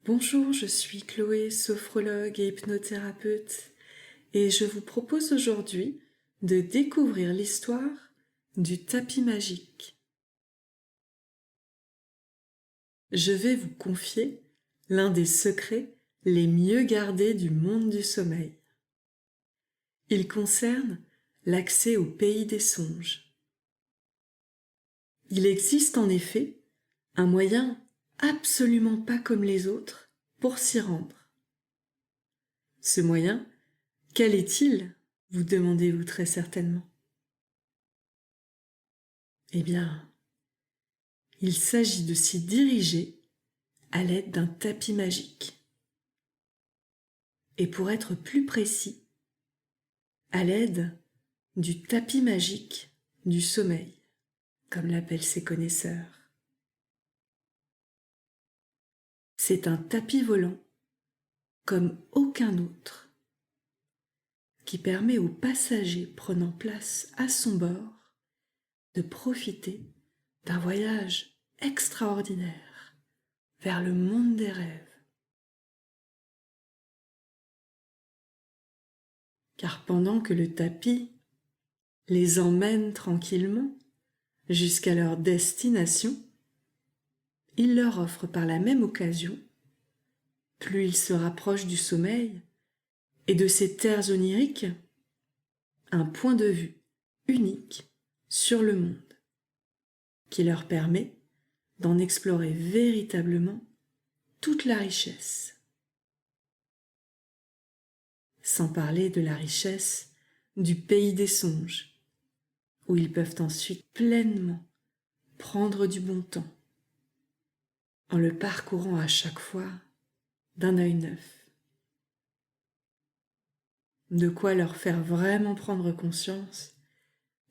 Bonjour, je suis Chloé, sophrologue et hypnothérapeute, et je vous propose aujourd'hui de découvrir l'histoire du tapis magique. Je vais vous confier l'un des secrets les mieux gardés du monde du sommeil. Il concerne l'accès au pays des songes. Il existe en effet un moyen absolument pas comme les autres pour s'y rendre. Ce moyen, quel est-il, vous demandez-vous très certainement. Eh bien, il s'agit de s'y diriger à l'aide d'un tapis magique. Et pour être plus précis, à l'aide du tapis magique du sommeil, comme l'appellent ses connaisseurs. C'est un tapis volant comme aucun autre, qui permet aux passagers prenant place à son bord de profiter d'un voyage extraordinaire vers le monde des rêves. Car pendant que le tapis les emmène tranquillement jusqu'à leur destination, il leur offre par la même occasion, plus ils se rapprochent du sommeil et de ces terres oniriques, un point de vue unique sur le monde, qui leur permet d'en explorer véritablement toute la richesse. Sans parler de la richesse du pays des songes, où ils peuvent ensuite pleinement prendre du bon temps, en le parcourant à chaque fois d'un œil neuf. De quoi leur faire vraiment prendre conscience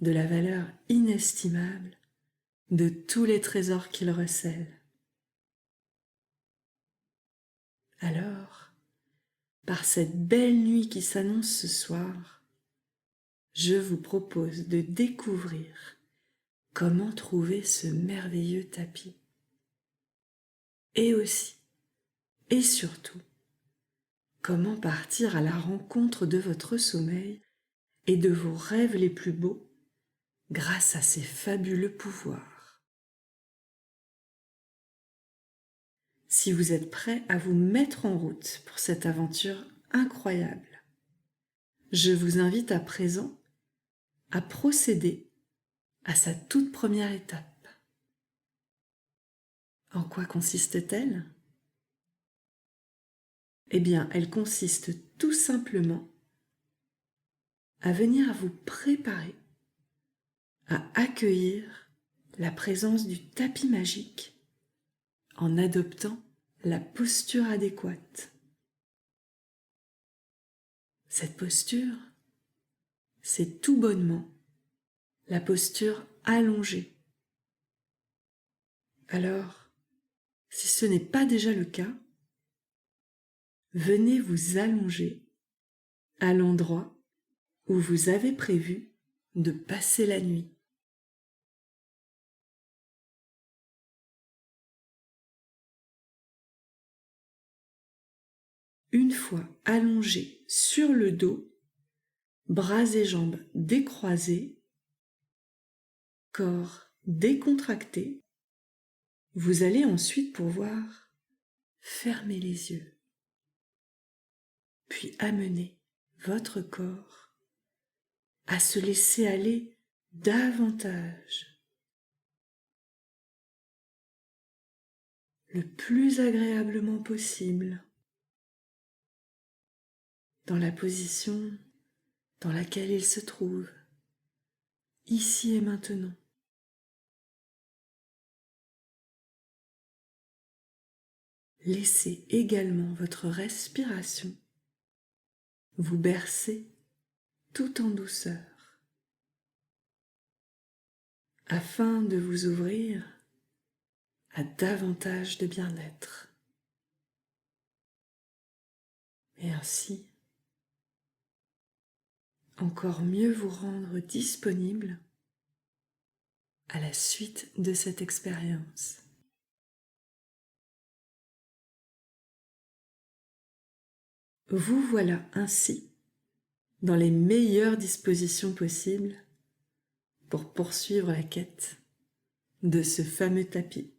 de la valeur inestimable de tous les trésors qu'ils recèlent. Alors, par cette belle nuit qui s'annonce ce soir, je vous propose de découvrir comment trouver ce merveilleux tapis. Et aussi, et surtout, comment partir à la rencontre de votre sommeil et de vos rêves les plus beaux grâce à ces fabuleux pouvoirs. Si vous êtes prêt à vous mettre en route pour cette aventure incroyable, je vous invite à présent à procéder à sa toute première étape. En quoi consiste-t-elle ? Eh bien, elle consiste tout simplement à venir vous préparer à accueillir la présence du tapis magique en adoptant la posture adéquate. Cette posture, c'est tout bonnement la posture allongée. Alors, si ce n'est pas déjà le cas, venez vous allonger à l'endroit où vous avez prévu de passer la nuit. Une fois allongé sur le dos, bras et jambes décroisés, corps décontracté, vous allez ensuite pouvoir fermer les yeux, puis amener votre corps à se laisser aller davantage, le plus agréablement possible, dans la position dans laquelle il se trouve, ici et maintenant. Laissez également votre respiration vous bercer tout en douceur, afin de vous ouvrir à davantage de bien-être, et ainsi encore mieux vous rendre disponible à la suite de cette expérience. vous voilà ainsi dans les meilleures dispositions possibles pour poursuivre la quête de ce fameux tapis.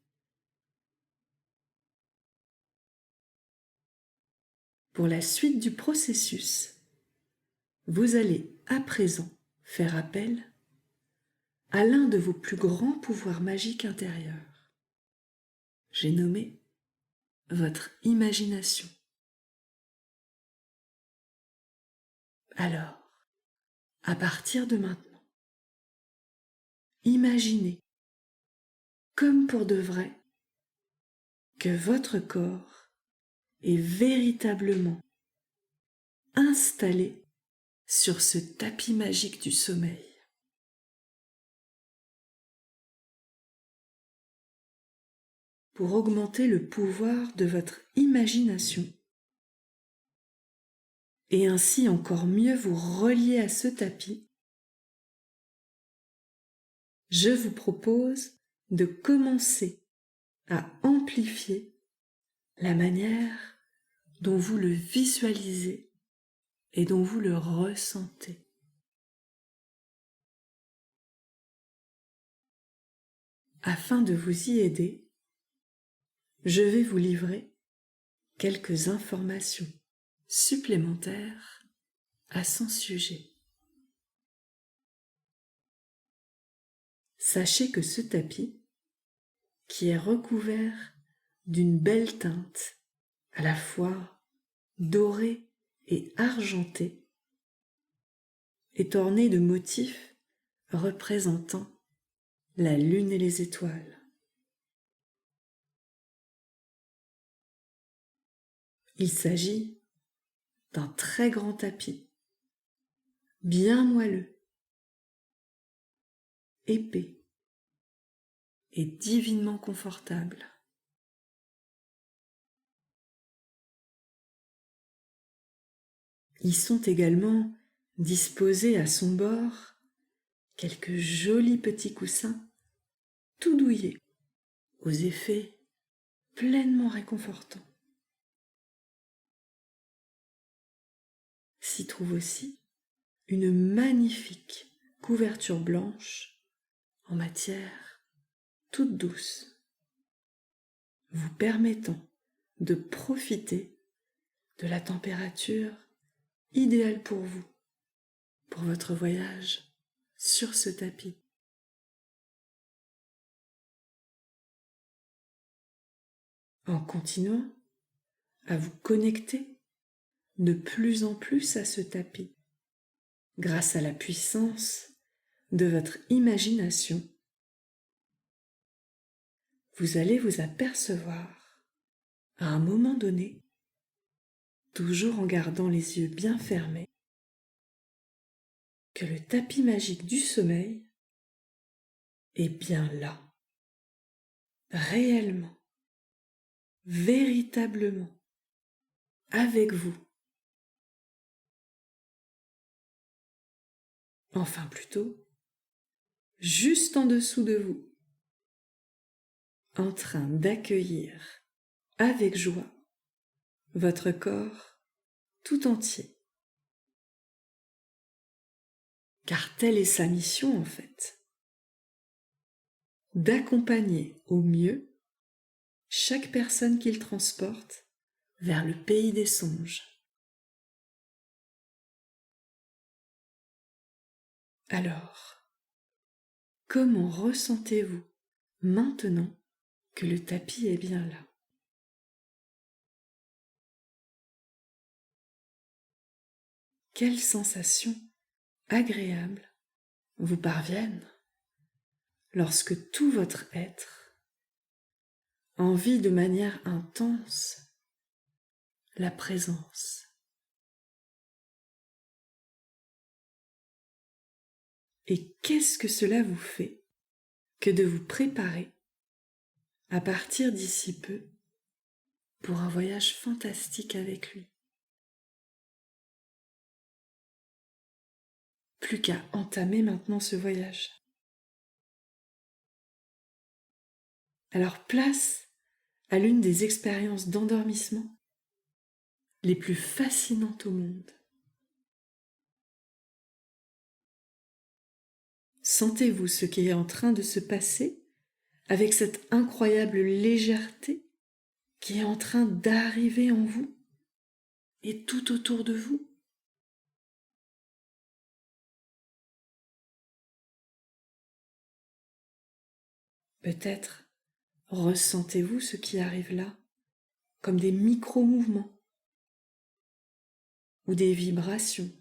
Pour la suite du processus, vous allez à présent faire appel à l'un de vos plus grands pouvoirs magiques intérieurs. J'ai nommé votre imagination. Alors, à partir de maintenant, imaginez, comme pour de vrai, que votre corps est véritablement installé sur ce tapis magique du sommeil. Pour augmenter le pouvoir de votre imagination et ainsi encore mieux vous relier à ce tapis, je vous propose de commencer à amplifier la manière dont vous le visualisez et dont vous le ressentez. Afin de vous y aider, je vais vous livrer quelques informations supplémentaires à son sujet. Sachez que ce tapis, qui est recouvert d'une belle teinte, à la fois dorée et argentée, est orné de motifs représentant la lune et les étoiles. Il s'agit d'un très grand tapis, bien moelleux, épais et divinement confortable. Y sont également disposés à son bord quelques jolis petits coussins tout douillés, aux effets pleinement réconfortants. S'y trouve aussi une magnifique couverture blanche en matière toute douce, vous permettant de profiter de la température idéale pour vous, pour votre voyage sur ce tapis. En continuant à vous connecter de plus en plus à ce tapis, grâce à la puissance de votre imagination, vous allez vous apercevoir, à un moment donné, toujours en gardant les yeux bien fermés, que le tapis magique du sommeil est bien là, réellement, véritablement, avec vous. Enfin plutôt, juste en dessous de vous, en train d'accueillir avec joie votre corps tout entier. Car telle est sa mission en fait, d'accompagner au mieux chaque personne qu'il transporte vers le pays des songes. Alors, comment ressentez-vous maintenant que le tapis est bien là? Quelles sensations agréables vous parviennent lorsque tout votre être en vit de manière intense la présence? Et qu'est-ce que cela vous fait que de vous préparer à partir d'ici peu pour un voyage fantastique avec lui? Plus qu'à entamer maintenant ce voyage. Alors place à l'une des expériences d'endormissement les plus fascinantes au monde. Sentez-vous ce qui est en train de se passer avec cette incroyable légèreté qui est en train d'arriver en vous et tout autour de vous. Peut-être ressentez-vous ce qui arrive là comme des micro-mouvements ou des vibrations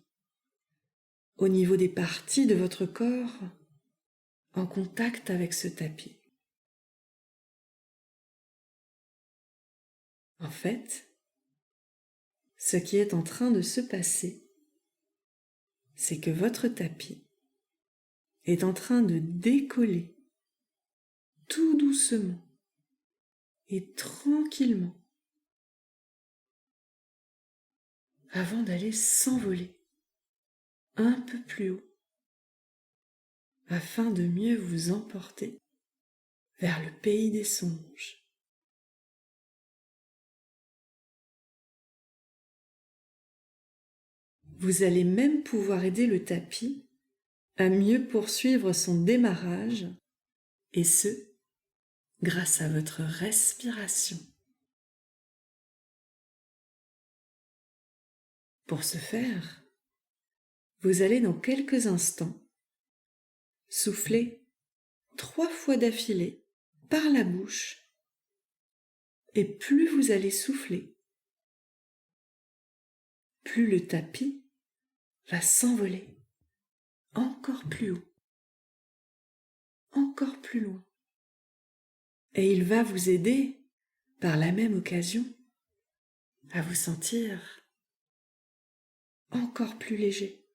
au niveau des parties de votre corps en contact avec ce tapis. En fait, ce qui est en train de se passer, c'est que votre tapis est en train de décoller tout doucement et tranquillement avant d'aller s'envoler un peu plus haut afin de mieux vous emporter vers le pays des songes. Vous allez même pouvoir aider le tapis à mieux poursuivre son démarrage, et ce, grâce à votre respiration. Pour ce faire, vous allez dans quelques instants souffler 3 fois d'affilée par la bouche, et plus vous allez souffler, plus le tapis va s'envoler encore plus haut, encore plus loin. Et il va vous aider, par la même occasion, à vous sentir encore plus léger.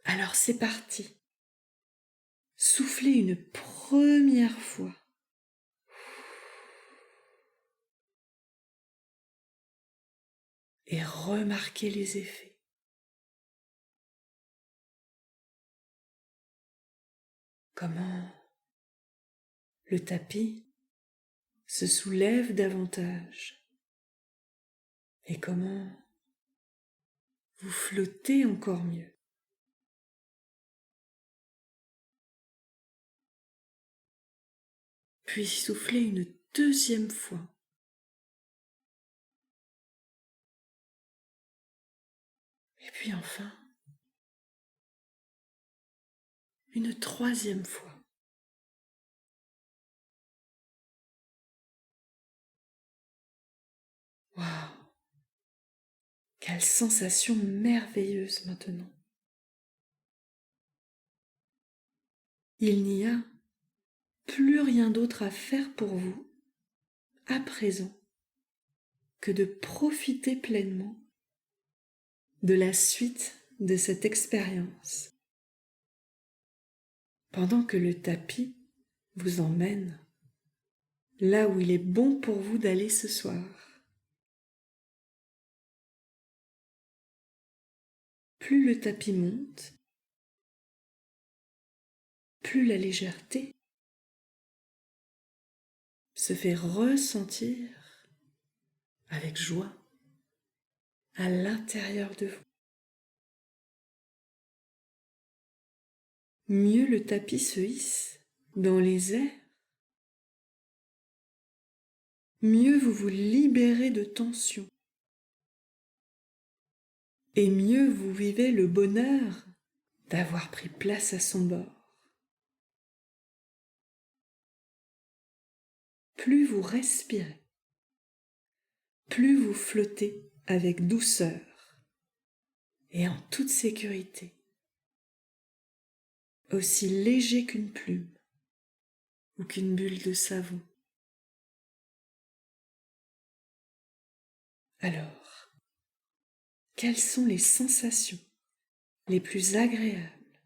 Alors c'est parti. Soufflez une première fois. Et remarquez les effets. Comment le tapis se soulève davantage et comment vous flottez encore mieux. Puis soufflez une deuxième fois. Et puis enfin, une troisième fois. Waouh! Quelle sensation merveilleuse maintenant. Il n'y a plus rien d'autre à faire pour vous, à présent, que de profiter pleinement de la suite de cette expérience, pendant que le tapis vous emmène là où il est bon pour vous d'aller ce soir. Plus le tapis monte, plus la légèreté se fait ressentir avec joie à l'intérieur de vous. Mieux le tapis se hisse dans les airs, mieux vous vous libérez de tension et mieux vous vivez le bonheur d'avoir pris place à son bord. Plus vous respirez, plus vous flottez avec douceur et en toute sécurité, aussi léger qu'une plume ou qu'une bulle de savon. Alors, quelles sont les sensations les plus agréables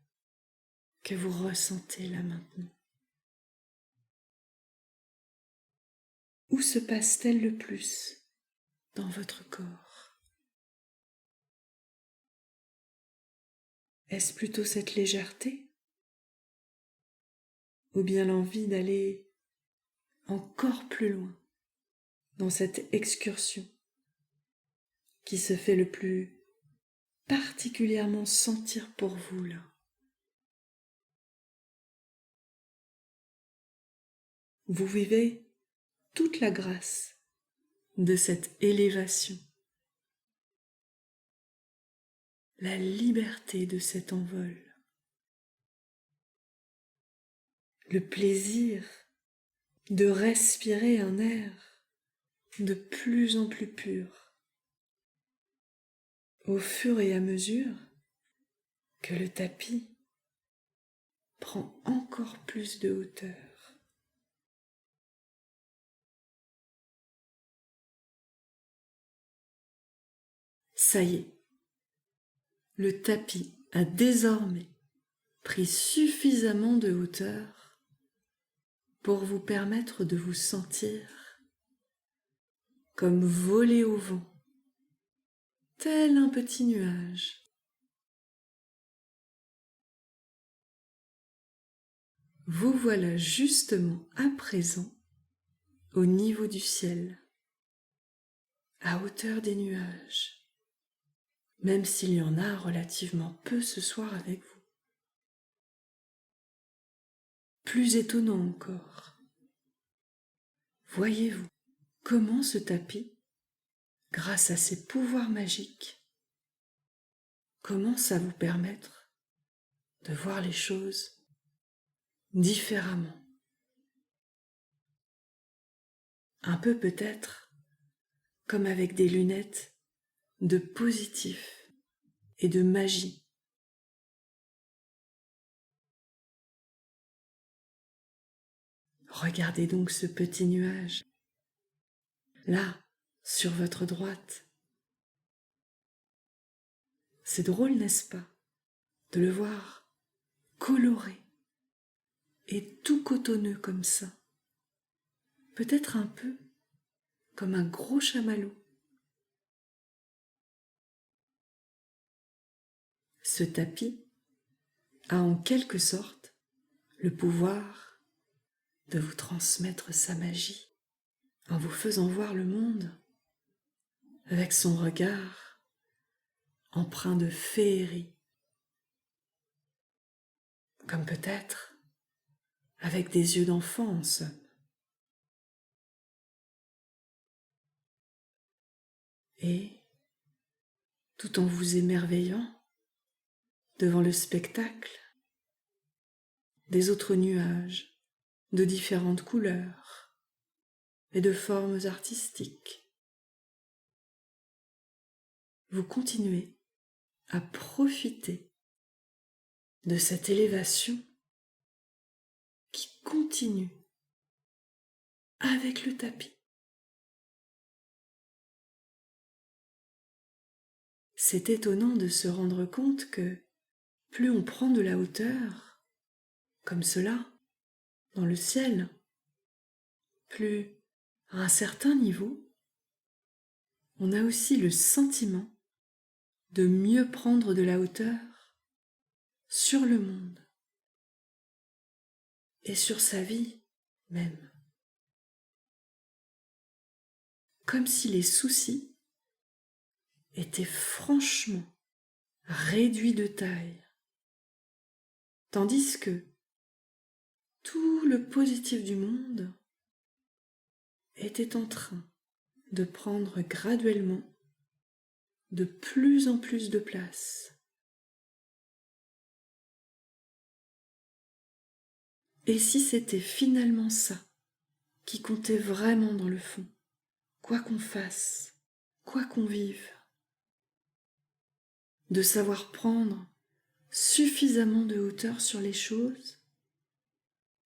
que vous ressentez là maintenant? Où se passe-t-elle le plus dans votre corps? Est-ce plutôt cette légèreté? Ou bien l'envie d'aller encore plus loin dans cette excursion qui se fait le plus particulièrement sentir pour vous là. Vous vivez toute la grâce de cette élévation, la liberté de cet envol, le plaisir de respirer un air de plus en plus pur au fur et à mesure que le tapis prend encore plus de hauteur. Ça y est, le tapis a désormais pris suffisamment de hauteur pour vous permettre de vous sentir comme voler au vent, tel un petit nuage. Vous voilà justement à présent au niveau du ciel, à hauteur des nuages, même s'il y en a relativement peu ce soir avec vous. Plus étonnant encore, voyez-vous comment ce tapis, grâce à ses pouvoirs magiques, commence à vous permettre de voir les choses différemment. Un peu peut-être comme avec des lunettes de positif et de magie. Regardez donc ce petit nuage, là, sur votre droite. C'est drôle, n'est-ce pas, de le voir coloré et tout cotonneux comme ça. Peut-être un peu comme un gros chamallow. Ce tapis a en quelque sorte le pouvoir de vous transmettre sa magie en vous faisant voir le monde avec son regard empreint de féerie, comme peut-être avec des yeux d'enfant en somme. Et, tout en vous émerveillant devant le spectacle des autres nuages de différentes couleurs et de formes artistiques, vous continuez à profiter de cette élévation qui continue avec le tapis. C'est étonnant de se rendre compte que plus on prend de la hauteur, comme cela, dans le ciel, plus, à un certain niveau, on a aussi le sentiment de mieux prendre de la hauteur sur le monde et sur sa vie même. Comme si les soucis étaient franchement réduits de taille, tandis que tout le positif du monde était en train de prendre graduellement de plus en plus de place. Et si c'était finalement ça qui comptait vraiment dans le fond, quoi qu'on fasse, quoi qu'on vive, de savoir prendre suffisamment de hauteur sur les choses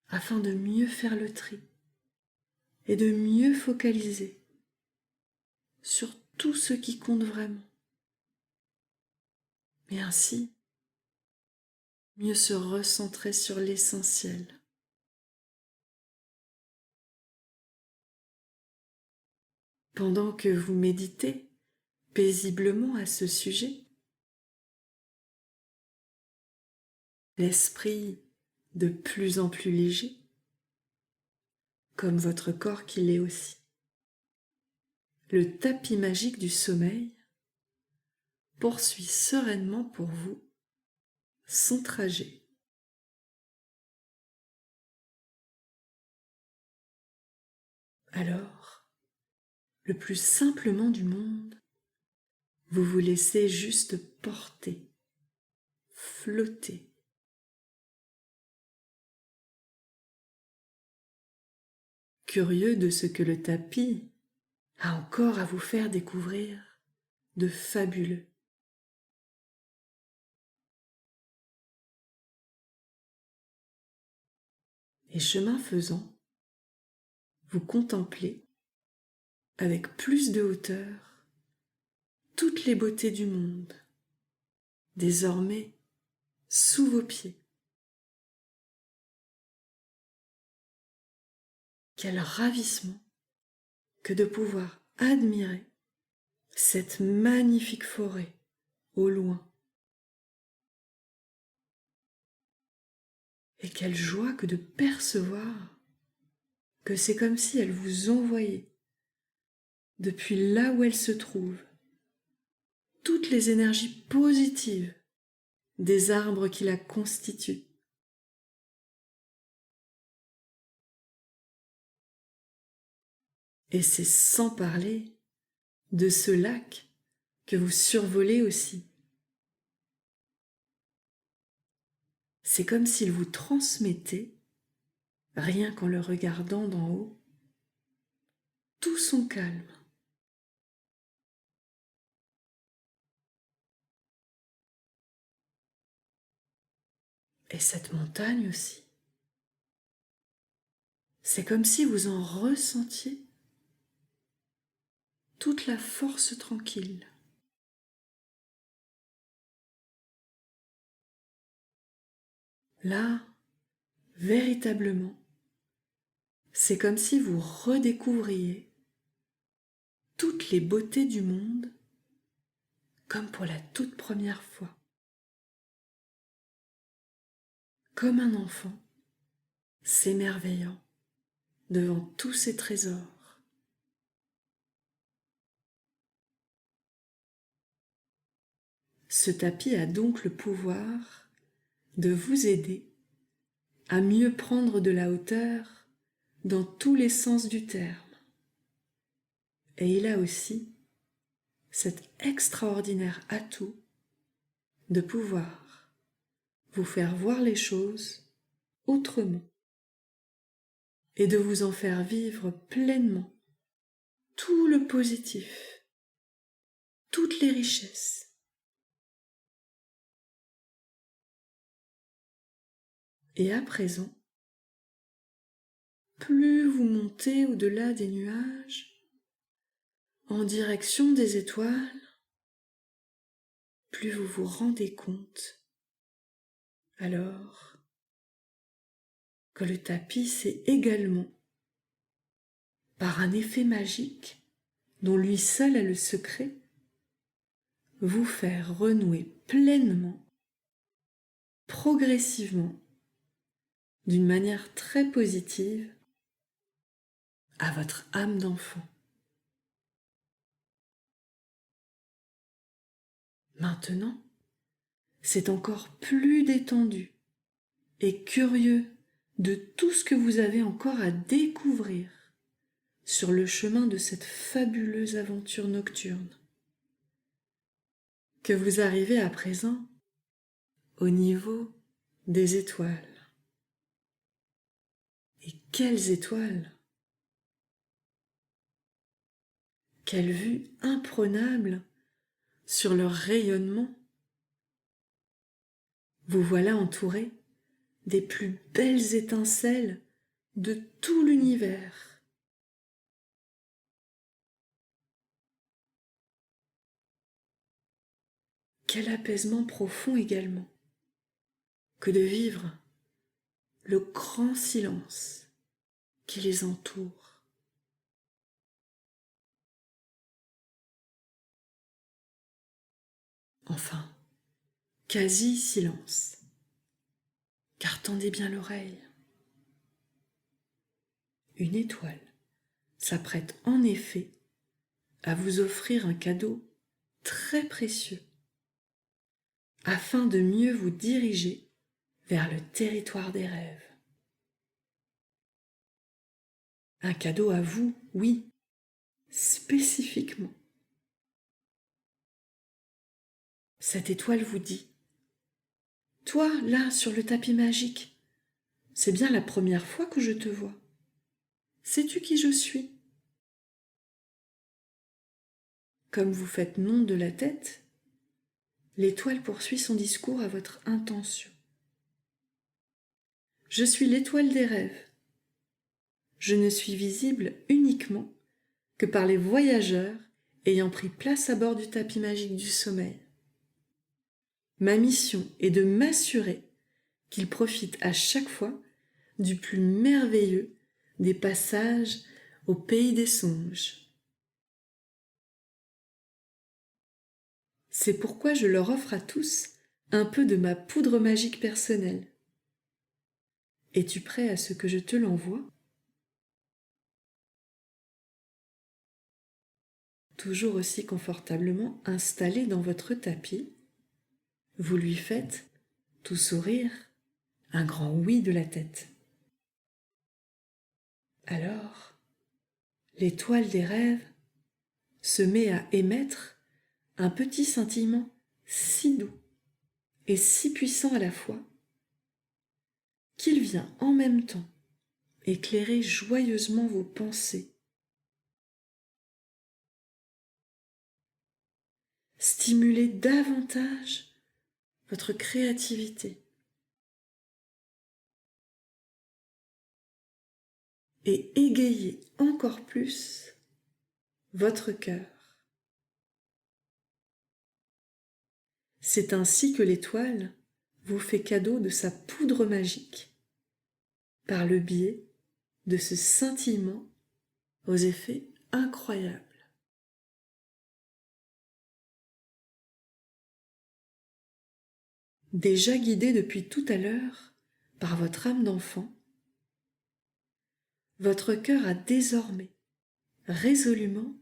afin de mieux faire le tri et de mieux focaliser sur tout ce qui compte vraiment. Et ainsi, mieux se recentrer sur l'essentiel. Pendant que vous méditez paisiblement à ce sujet, l'esprit de plus en plus léger, comme votre corps qui l'est aussi, le tapis magique du sommeil poursuit sereinement pour vous son trajet. Alors, le plus simplement du monde, vous vous laissez juste porter, flotter. Curieux de ce que le tapis a encore à vous faire découvrir de fabuleux. Et chemin faisant, vous contemplez avec plus de hauteur toutes les beautés du monde, désormais sous vos pieds. Quel ravissement que de pouvoir admirer cette magnifique forêt au loin. Et quelle joie que de percevoir que c'est comme si elle vous envoyait, depuis là où elle se trouve, toutes les énergies positives des arbres qui la constituent. Et c'est sans parler de ce lac que vous survolez aussi. C'est comme s'il vous transmettait, rien qu'en le regardant d'en haut, tout son calme. Et cette montagne aussi. C'est comme si vous en ressentiez toute la force tranquille. Là, véritablement, c'est comme si vous redécouvriez toutes les beautés du monde comme pour la toute première fois. Comme un enfant s'émerveillant devant tous ces trésors. Ce tapis a donc le pouvoir de vous aider à mieux prendre de la hauteur dans tous les sens du terme. Et il a aussi cet extraordinaire atout de pouvoir vous faire voir les choses autrement et de vous en faire vivre pleinement tout le positif, toutes les richesses. Et à présent, plus vous montez au-delà des nuages, en direction des étoiles, plus vous vous rendez compte alors que le tapis sait également, par un effet magique dont lui seul a le secret, vous faire renouer pleinement, progressivement, d'une manière très positive, à votre âme d'enfant. Maintenant, c'est encore plus détendu et curieux de tout ce que vous avez encore à découvrir sur le chemin de cette fabuleuse aventure nocturne, que vous arrivez à présent au niveau des étoiles. Et quelles étoiles! Quelle vue imprenable sur leur rayonnement! Vous voilà entouré des plus belles étincelles de tout l'univers. Quel apaisement profond également que de vivre le grand silence qui les entoure. Enfin, quasi silence, car tendez bien l'oreille. Une étoile s'apprête en effet à vous offrir un cadeau très précieux afin de mieux vous diriger vers le territoire des rêves. Un cadeau à vous, oui, spécifiquement. Cette étoile vous dit « Toi, là, sur le tapis magique, c'est bien la première fois que je te vois. Sais-tu qui je suis ?» Comme vous faites non de la tête, l'étoile poursuit son discours à votre intention. Je suis l'étoile des rêves. Je ne suis visible uniquement que par les voyageurs ayant pris place à bord du tapis magique du sommeil. Ma mission est de m'assurer qu'ils profitent à chaque fois du plus merveilleux des passages au pays des songes. C'est pourquoi je leur offre à tous un peu de ma poudre magique personnelle. Es-tu prêt à ce que je te l'envoie ? Toujours aussi confortablement installé dans votre tapis, vous lui faites, tout sourire, un grand oui de la tête. Alors, l'étoile des rêves se met à émettre un petit scintillement si doux et si puissant à la fois qu'il vient en même temps éclairer joyeusement vos pensées, stimuler davantage votre créativité et égayer encore plus votre cœur. C'est ainsi que l'étoile vous fait cadeau de sa poudre magique, par le biais de ce scintillement aux effets incroyables. Déjà guidé depuis tout à l'heure par votre âme d'enfant, votre cœur a désormais résolument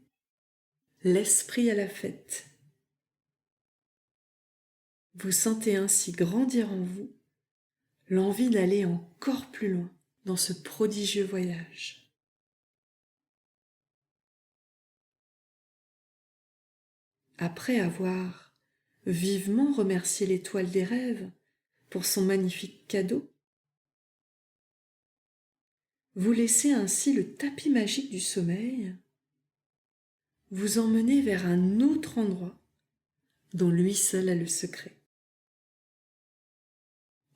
l'esprit à la fête. Vous sentez ainsi grandir en vous l'envie d'aller encore plus loin dans ce prodigieux voyage. Après avoir vivement remercié l'étoile des rêves pour son magnifique cadeau, vous laissez ainsi le tapis magique du sommeil vous emmener vers un autre endroit dont lui seul a le secret.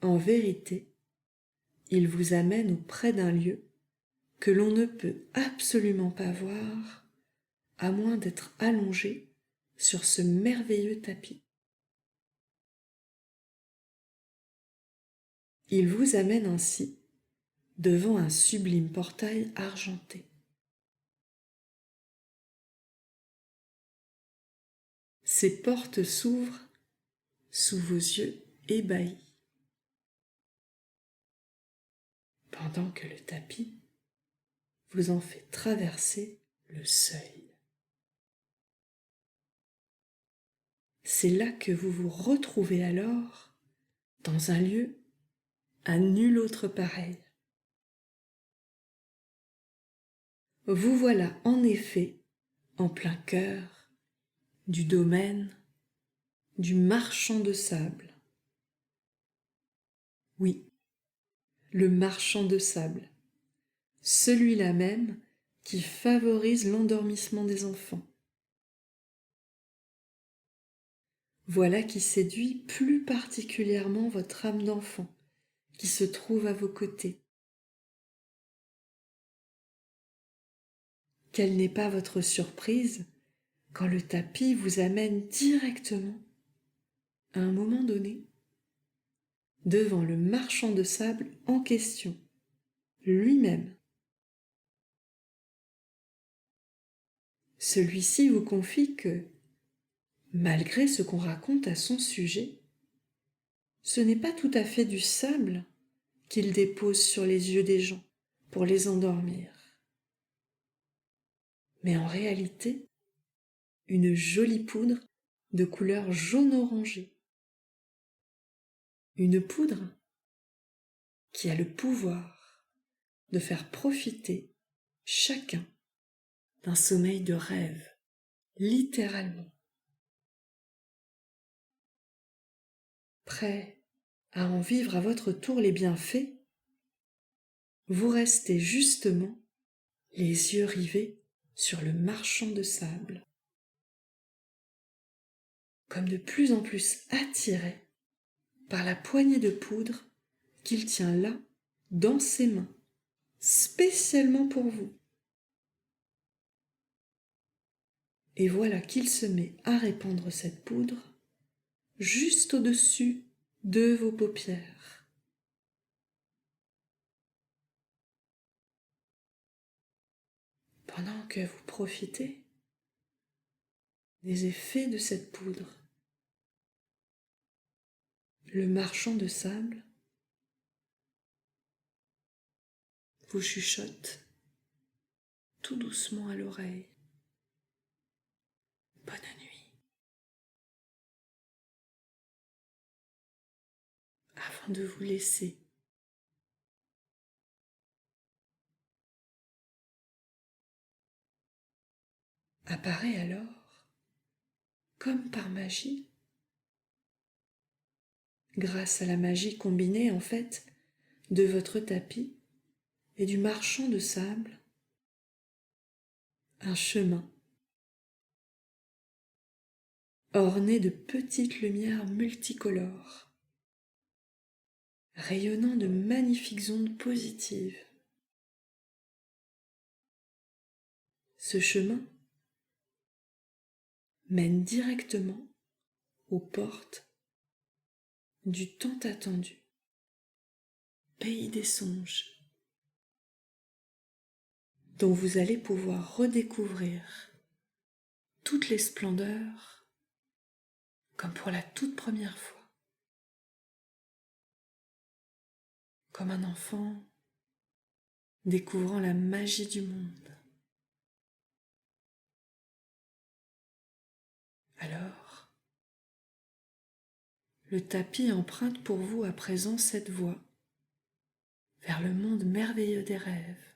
En vérité, il vous amène auprès d'un lieu que l'on ne peut absolument pas voir à moins d'être allongé sur ce merveilleux tapis. Il vous amène ainsi devant un sublime portail argenté. Ces portes s'ouvrent sous vos yeux ébahis, pendant que le tapis vous en fait traverser le seuil. C'est là que vous vous retrouvez alors dans un lieu à nul autre pareil. Vous voilà en effet en plein cœur du domaine du marchand de sable. Oui, le marchand de sable, celui-là même qui favorise l'endormissement des enfants. Voilà qui séduit plus particulièrement votre âme d'enfant qui se trouve à vos côtés. Quelle n'est pas votre surprise quand le tapis vous amène directement, à un moment donné, devant le marchand de sable en question, lui-même. Celui-ci vous confie que, malgré ce qu'on raconte à son sujet, ce n'est pas tout à fait du sable qu'il dépose sur les yeux des gens pour les endormir. Mais en réalité, une jolie poudre de couleur jaune orangé. Une poudre qui a le pouvoir de faire profiter chacun d'un sommeil de rêve, littéralement. Prêt à en vivre à votre tour les bienfaits, vous restez justement les yeux rivés sur le marchand de sable, comme de plus en plus attiré par la poignée de poudre qu'il tient là, dans ses mains, spécialement pour vous. Et voilà qu'il se met à répandre cette poudre juste au-dessus de vos paupières. Pendant que vous profitez des effets de cette poudre, le marchand de sable vous chuchote tout doucement à l'oreille. Bonne nuit. Avant de vous laisser, apparaît alors, comme par magie, grâce à la magie combinée en fait de votre tapis et du marchand de sable, un chemin orné de petites lumières multicolores, rayonnant de magnifiques ondes positives. Ce chemin mène directement aux portes du tant attendu pays des songes, dont vous allez pouvoir redécouvrir toutes les splendeurs comme pour la toute première fois, comme un enfant découvrant la magie du monde. Alors, le tapis emprunte pour vous à présent cette voie vers le monde merveilleux des rêves.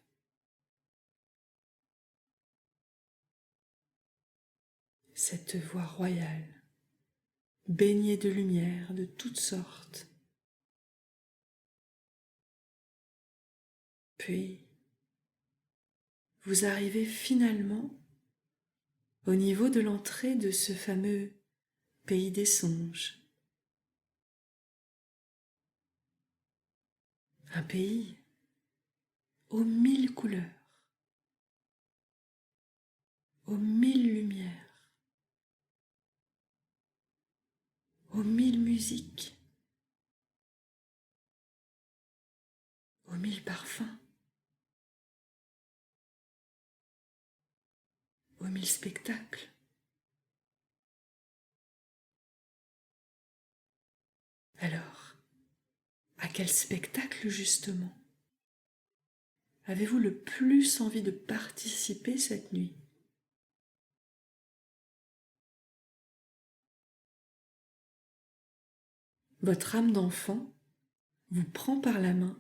Cette voie royale, baignée de lumière de toutes sortes. Puis, vous arrivez finalement au niveau de l'entrée de ce fameux pays des songes. Un pays aux 1000 couleurs, aux 1000 lumières, aux 1000 musiques, aux 1000 parfums, aux 1000 spectacles. Alors, à quel spectacle justement avez-vous le plus envie de participer cette nuit? Votre âme d'enfant vous prend par la main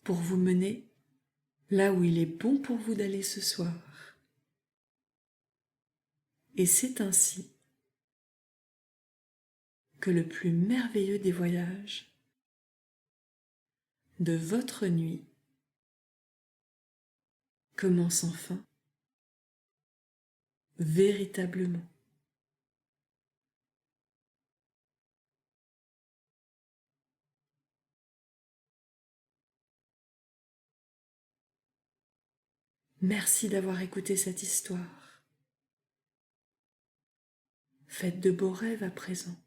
pour vous mener là où il est bon pour vous d'aller ce soir. Et c'est ainsi que le plus merveilleux des voyages de votre nuit commence enfin, véritablement. Merci d'avoir écouté cette histoire. Faites de beaux rêves à présent.